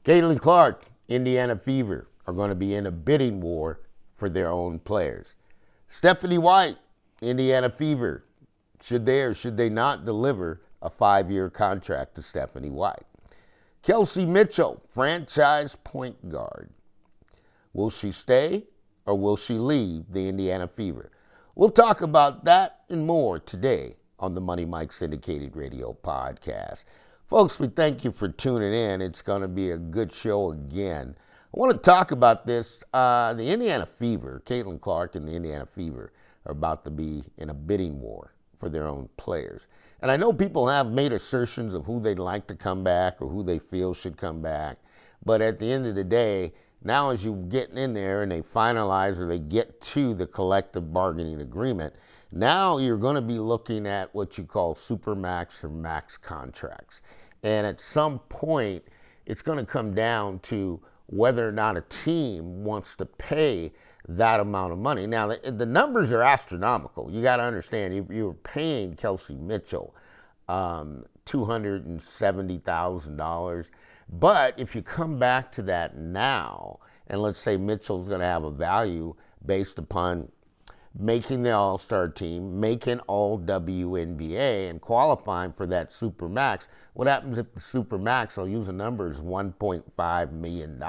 Caitlin Clark, Indiana Fever, are going to be in a bidding war for their own players. Stephanie White, Indiana Fever, should they or should they not deliver a 5-year contract to Stephanie White? Kelsey Mitchell, franchise point guard. Will she stay or will she leave the Indiana Fever? We'll talk about that and more today on the Money Mike Syndicated Radio Podcast. Folks, we thank you for tuning in. It's going to be a good show again. I want to talk about this. The Indiana Fever, Caitlin Clark and the Indiana Fever are about to be in a bidding war for their own players. And I know people have made assertions of who they'd like to come back or who they feel should come back. But at the end of the day, now as you get in there and they finalize or they get to the collective bargaining agreement, now you're going to be looking at what you call supermax or max contracts. And at some point, it's going to come down to whether or not a team wants to pay that amount of money. Now, the numbers are astronomical. You got to understand, you were paying Kelsey Mitchell $270,000. But if you come back to that now, and let's say Mitchell's going to have a value based upon making the All-Star team, making all WNBA, and qualifying for that Supermax, what happens if the Supermax, I'll use a number, is $1.5 million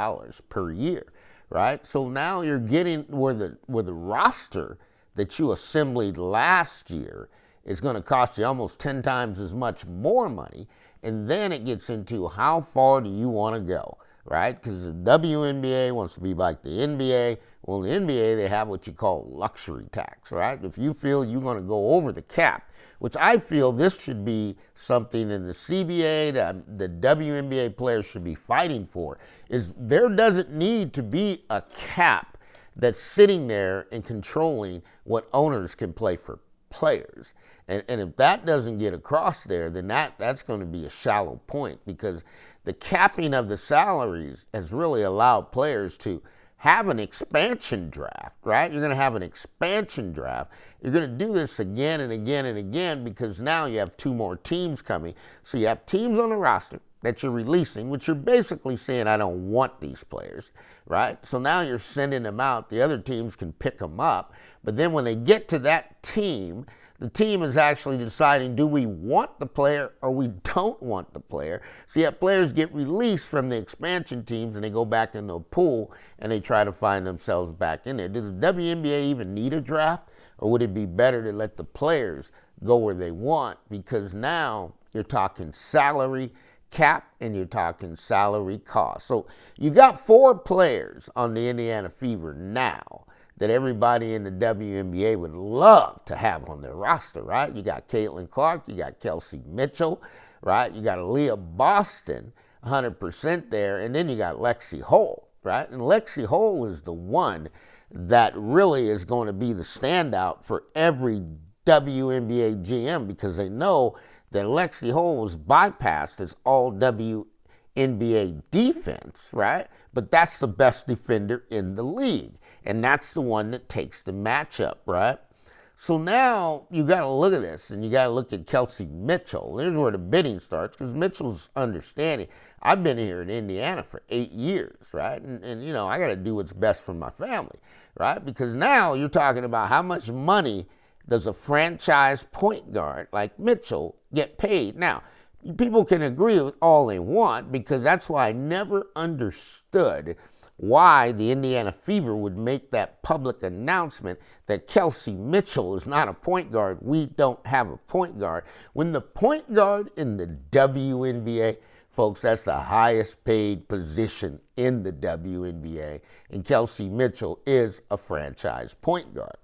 per year, right? So now you're getting where the roster that you assembled last year is going to cost you almost 10 times as much more money. And then it gets into how far do you want to go, right? Because the WNBA wants to be like the NBA. Well, in the NBA, they have what you call luxury tax, right? If you feel you're going to go over the cap, which I feel this should be something in the CBA that the WNBA players should be fighting for, is there doesn't need to be a cap that's sitting there and controlling what owners can play for players. And if that doesn't get across there, then that's going to be a shallow point, because the capping of the salaries has really allowed players to have an expansion draft, right? You're going to have an expansion draft. You're going to do this again and again and again, because now you have 2 more teams coming. So you have teams on the roster that you're releasing, which you're basically saying, I don't want these players, right? So now you're sending them out. The other teams can pick them up. But then when they get to that team, the team is actually deciding, do we want the player or we don't want the player? So you have players get released from the expansion teams and they go back in the pool and they try to find themselves back in there. Does the WNBA even need a draft, or would it be better to let the players go where they want? Because now you're talking salary cap and you're talking salary cost. So you got 4 players on the Indiana Fever now that everybody in the WNBA would love to have on their roster, right? You got Caitlin Clark, you got Kelsey Mitchell, right? You got Aaliyah Boston, 100% there, and then you got Lexi Hull, right? And Lexi Hull is the one that really is going to be the standout for every WNBA GM, because they know that Lexi Hull was bypassed as all WNBA defense, right? But that's the best defender in the league. And that's the one that takes the matchup, right? So now you got to look at this, and you got to look at Kelsey Mitchell. Here's where the bidding starts, because Mitchell's understanding. I've been here in Indiana for 8 years, right? And you know, I got to do what's best for my family, right? Because now you're talking about how much money does a franchise point guard like Mitchell get paid. Now, people can agree with all they want, because that's why I never understood why the Indiana Fever would make that public announcement that Kelsey Mitchell is not a point guard. We don't have a point guard. When the point guard in the WNBA, folks, that's the highest paid position in the WNBA, and Kelsey Mitchell is a franchise point guard.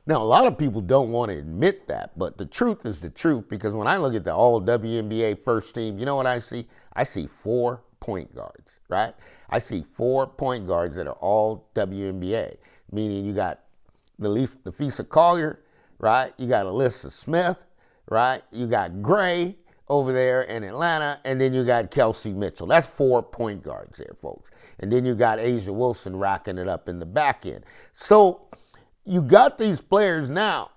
Now, a lot of people don't want to admit that, but the truth is the truth, because when I look at the all WNBA first team, you know what I see? I see 4 point guards, right? I see 4 point guards that are all WNBA, meaning you got Nafisa Collier, right? You got Alyssa Smith, right? You got Gray over there in Atlanta, and then you got Kelsey Mitchell. That's 4 point guards there, folks. And then you got Asia Wilson racking it up in the back end. So you got these players now.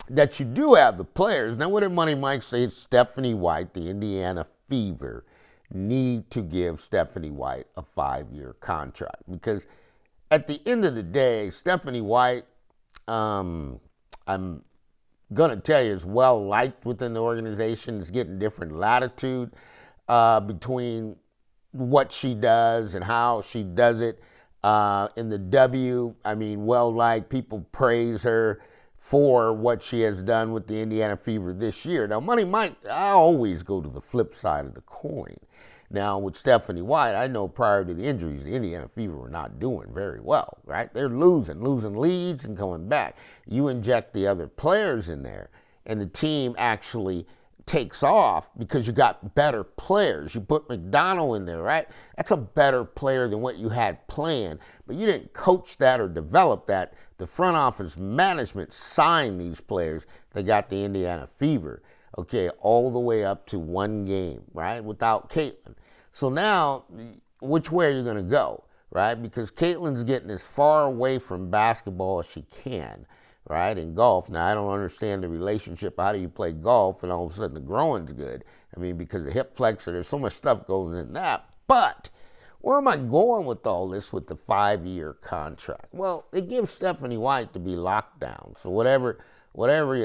that you do have the players. Now, what did Money Mike say? Stephanie White, the Indiana Fever, need to give Stephanie White a 5-year contract, because at the end of the day, Stephanie White, I'm going to tell you, is well liked within the organization. Is getting different latitude between what she does and how she does it. In the W, I mean, well liked. People praise her for what she has done with the Indiana Fever this year. Now, Money Mike, I always go to the flip side of the coin. Now, with Stephanie White, I know prior to the injuries, the Indiana Fever were not doing very well, right? They're losing leads and coming back. You inject the other players in there, and the team actually takes off because you got better players. You put McDonald in there, right? That's a better player than what you had planned, but you didn't coach that or develop that. The front office management signed these players. They got the Indiana Fever, okay, all the way up to 1 game, right, without Caitlin. So now, which way are you going to go, right? Because Caitlin's getting as far away from basketball as she can, right, in golf. Now, I don't understand the relationship. How do you play golf and all of a sudden the growing's good? I mean, because the hip flexor, there's so much stuff goes in that. But where am I going with all this with the 5-year contract? Well, it gives Stephanie White to be locked down. So whatever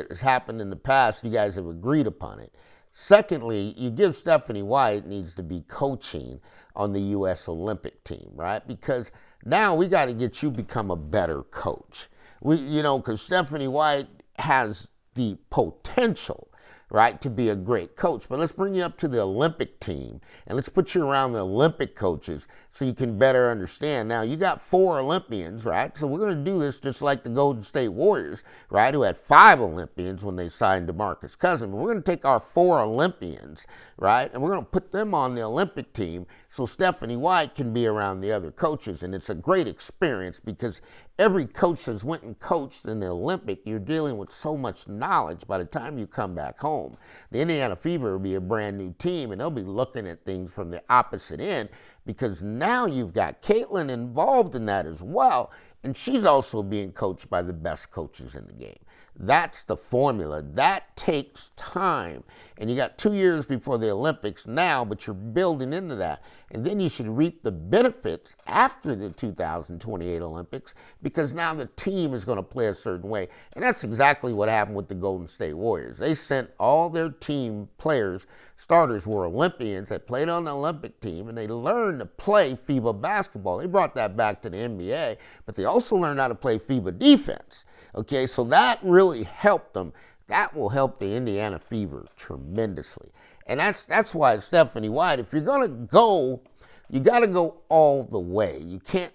has happened in the past, you guys have agreed upon it. Secondly, you give Stephanie White needs to be coaching on the U.S. Olympic team, right? Because now we got to get you become a better coach. Because Stephanie White has the potential, right, to be a great coach. But let's bring you up to the Olympic team, and let's put you around the Olympic coaches so you can better understand. Now, you got 4 Olympians, right? So we're going to do this just like the Golden State Warriors, right, who had 5 Olympians when they signed DeMarcus Cousins. But we're going to take our 4 Olympians, right, and we're going to put them on the Olympic team so Stephanie White can be around the other coaches. And it's a great experience because every coach that's went and coached in the Olympic, you're dealing with so much knowledge by the time you come back home. The Indiana Fever will be a brand new team, and they'll be looking at things from the opposite end because now you've got Caitlin involved in that as well, and she's also being coached by the best coaches in the game. That's the formula. That takes time. And you got 2 years before the Olympics now, but you're building into that. And then you should reap the benefits after the 2028 Olympics because now the team is going to play a certain way. And that's exactly what happened with the Golden State Warriors. They sent all their team players, starters were Olympians that played on the Olympic team, and they learned to play FIBA basketball. They brought that back to the NBA, but they also learned how to play FIBA defense. Okay, so that really helped them. That will help the Indiana Fever tremendously. And that's why Stephanie White, if you're going to go, you got to go all the way. You can't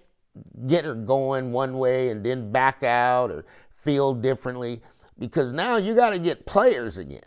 get her going one way and then back out or feel differently because now you got to get players again.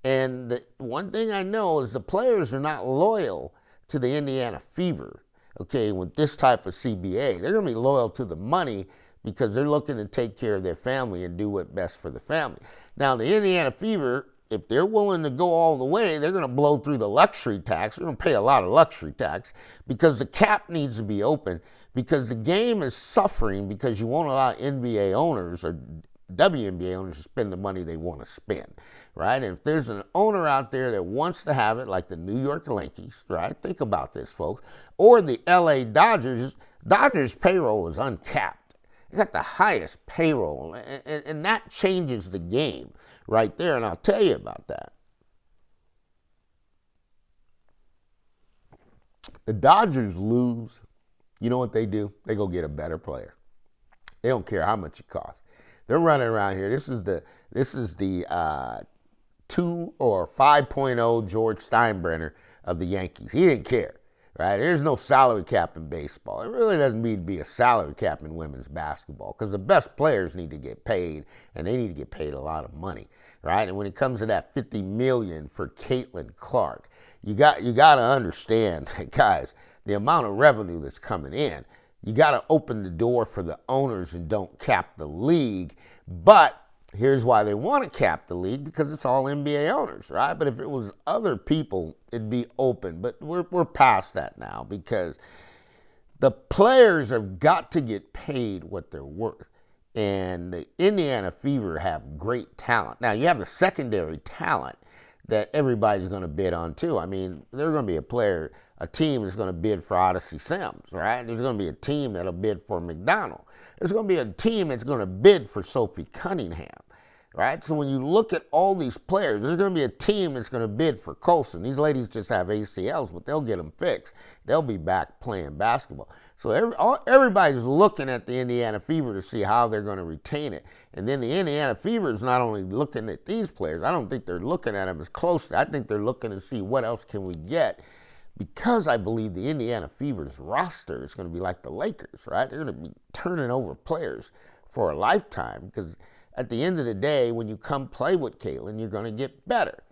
And the one thing I know is the players are not loyal to the Indiana Fever, okay, with this type of CBA. They're going to be loyal to the money because they're looking to take care of their family and do what's best for the family. Now, the Indiana Fever, if they're willing to go all the way, they're going to blow through the luxury tax. They're going to pay a lot of luxury tax because the cap needs to be open because the game is suffering because you won't allow NBA owners or WNBA owners to spend the money they want to spend, right? And if there's an owner out there that wants to have it, like the New York Yankees, right? Think about this, folks. Or the LA Dodgers. Dodgers' payroll is uncapped. They got the highest payroll, and that changes the game right there, and I'll tell you about that. The Dodgers lose, you know what they do? They go get a better player. They don't care how much it costs. They're running around here. This is the 2 or 5.0 George Steinbrenner of the Yankees. He didn't care. Right? There's no salary cap in baseball. It really doesn't need to be a salary cap in women's basketball because the best players need to get paid, and they need to get paid a lot of money, right? And when it comes to that $50 million for Caitlin Clark, you got to understand, guys, the amount of revenue that's coming in. You got to open the door for the owners and don't cap the league. But here's why they want to cap the league, because it's all NBA owners, right? But if it was other people, it'd be open. But we're past that now because the players have got to get paid what they're worth. And the Indiana Fever have great talent. Now, you have the secondary talent that everybody's going to bid on too. I mean, there's going to be a team is going to bid for Odyssey Sims, right? There's going to be a team that'll bid for McDonald. There's going to be a team that's going to bid for Sophie Cunningham, right? So when you look at all these players, there's going to be a team that's going to bid for Colson. These ladies just have ACLs, but they'll get them fixed. They'll be back playing basketball. So everybody's looking at the Indiana Fever to see how they're going to retain it. And then the Indiana Fever is not only looking at these players, I don't think they're looking at them as closely. I think they're looking to see what else can we get, because I believe the Indiana Fever's roster is going to be like the Lakers, right? They're going to be turning over players for a lifetime, because at the end of the day, when you come play with Caitlin, you're going to get better.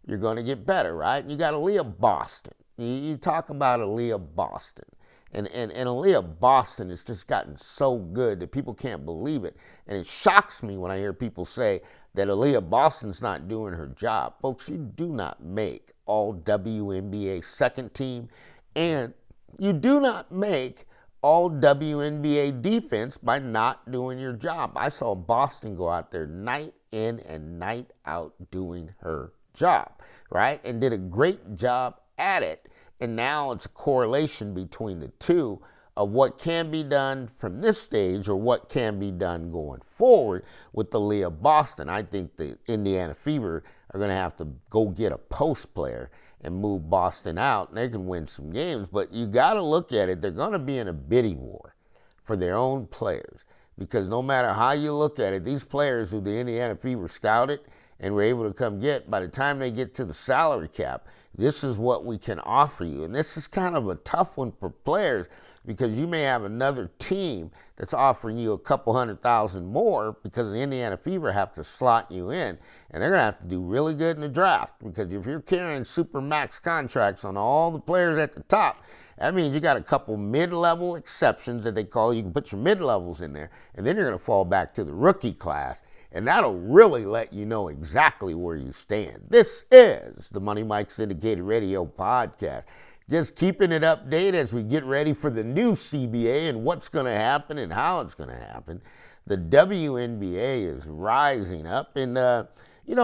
You're going to get better, right? And you got Aaliyah Boston. You talk about Aaliyah Boston. And Aaliyah Boston has just gotten so good that people can't believe it. And it shocks me when I hear people say that Aaliyah Boston's not doing her job. Folks, you do not make all WNBA second team, and you do not make all WNBA defense by not doing your job. I saw Boston go out there night in and night out doing her job, right? And did a great job at it. And now it's a correlation between the two of what can be done from this stage or what can be done going forward with the Leah Boston. I think the Indiana Fever are going to have to go get a post player and move Boston out, and they can win some games. But you got to look at it. They're going to be in a bidding war for their own players, because no matter how you look at it, these players who the Indiana Fever scouted and were able to come get, by the time they get to the salary cap, this is what we can offer you. And this is kind of a tough one for players, because you may have another team that's offering you a couple $100,000 more, because the Indiana Fever have to slot you in. And they're going to have to do really good in the draft, because if you're carrying super max contracts on all the players at the top, that means you got a couple mid-level exceptions that they call. You can put your mid-levels in there, and then you're going to fall back to the rookie class. And that'll really let you know exactly where you stand. This is the Money Mike Syndicated Radio Podcast. Just keeping it updated as we get ready for the new CBA and what's going to happen and how it's going to happen. The WNBA is rising up. And,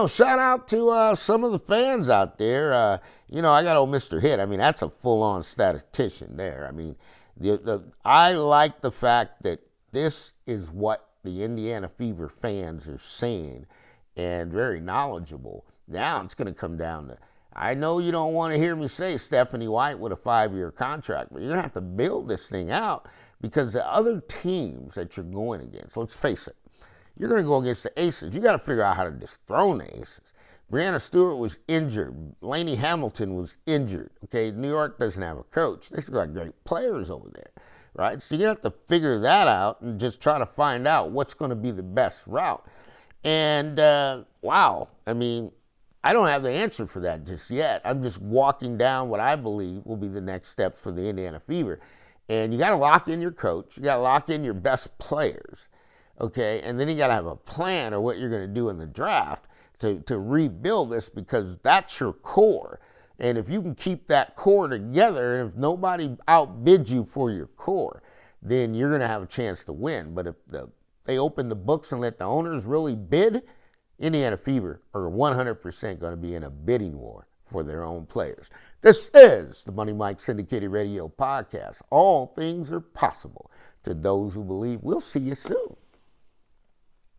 shout out to some of the fans out there. I got old Mr. Hit. I mean, that's a full-on statistician there. I mean, I like the fact that this is what the Indiana Fever fans are saying, and very knowledgeable. Now it's going to come down to, I know you don't want to hear me say Stephanie White with a 5-year contract, but you're going to have to build this thing out, because the other teams that you're going against, let's face it, you're going to go against the Aces. You got to figure out how to dethrone the Aces. Breanna Stewart was injured. Lainey Hamilton was injured. Okay, New York doesn't have a coach. They've got great players over there. Right? So you have to figure that out and just try to find out what's going to be the best route. And, wow, I mean, I don't have the answer for that just yet. I'm just walking down what I believe will be the next steps for the Indiana Fever. And you got to lock in your coach. You got to lock in your best players, okay? And then you got to have a plan of what you're going to do in the draft to rebuild this, because that's your core. And if you can keep that core together, and if nobody outbids you for your core, then you're going to have a chance to win. But if they open the books and let the owners really bid, Indiana Fever are 100% going to be in a bidding war for their own players. This is the Money Mike Syndicated Radio Podcast. All things are possible to those who believe. We'll see you soon.